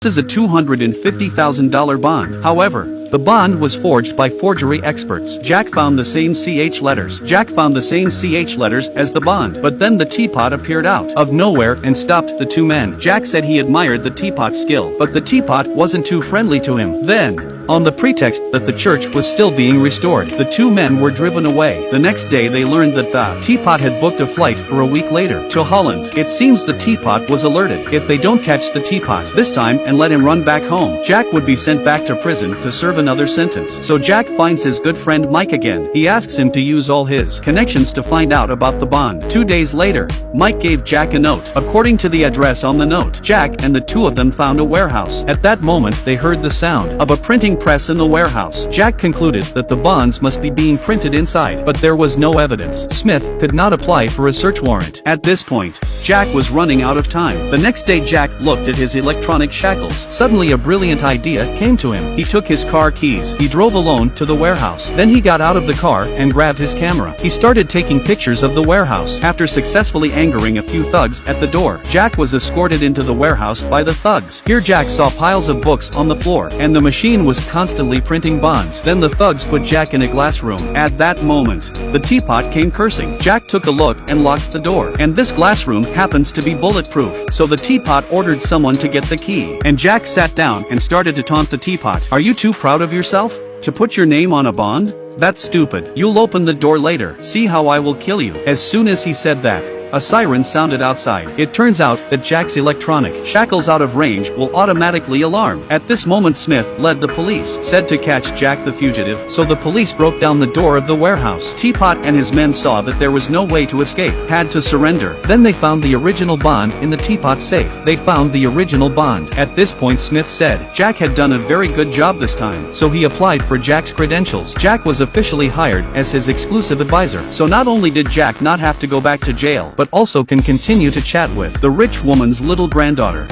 is a $250,000 bond. However, the bond was forged by forgery experts. Jack found the same CH letters. As the bond, but then the teapot appeared out of nowhere and stopped the two men. Jack said he admired the teapot's skill, but the teapot wasn't too friendly to him. Then, on the pretext that the church was still being restored, the two men were driven away. The next day they learned that the teapot had booked a flight for a week later to Holland. It seems the teapot was alerted. If they don't catch the teapot this time and let him run back home, Jack would be sent back to prison to serve another sentence. So Jack finds his good friend Mike again. He asks him to use all his connections to find out about the bond. 2 days later, Mike gave Jack a note. According to the address on the note, Jack and the two of them found a warehouse. At that moment they heard the sound of a printing press in the warehouse. Jack concluded that the bonds must be being printed inside, but there was no evidence. Smith could not apply for a search warrant. At this point, Jack was running out of time. The next day Jack looked at his electronic shackles. Suddenly a brilliant idea came to him. He took his car keys. He drove alone to the warehouse. Then he got out of the car and grabbed his camera. He started taking pictures of the warehouse. After successfully angering a few thugs at the door, Jack was escorted into the warehouse by the thugs. Here Jack saw piles of books on the floor, and the machine was constantly printing bonds. Then the thugs put Jack in a glass room. At that moment, the teapot came cursing. Jack took a look and locked the door. And this glass room happens to be bulletproof. So the teapot ordered someone to get the key. And Jack sat down and started to taunt the teapot. "Are you too proud of yourself to put your name on a bond? That's stupid. You'll open the door later. See how I will kill you." As soon as he said that, a siren sounded outside. It turns out that Jack's electronic shackles out of range will automatically alarm. At this moment Smith led the police, said to catch Jack the fugitive, so the police broke down the door of the warehouse. Teapot and his men saw that there was no way to escape, had to surrender. Then they found the original bond in the teapot safe. They found the original bond. At this point Smith said Jack had done a very good job this time, so he applied for Jack's credentials. Jack was officially hired as his exclusive advisor. So not only did Jack not have to go back to jail, but also can continue to chat with the rich woman's little granddaughter.